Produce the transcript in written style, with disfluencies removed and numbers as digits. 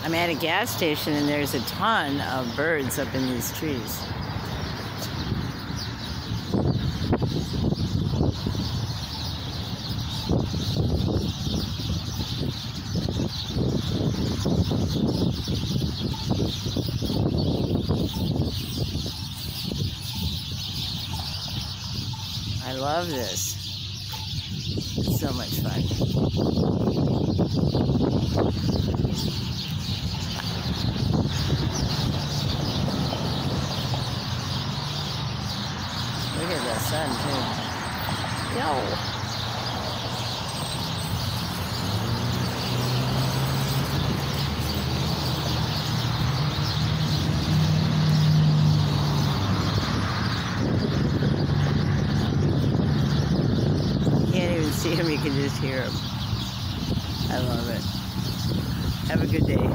I'm at a gas station and there's a ton of birds up in these trees. I love this. It's so much fun. Look at the sun too. Yo! Can't even see him, you can just hear him. I love it. Have a good day.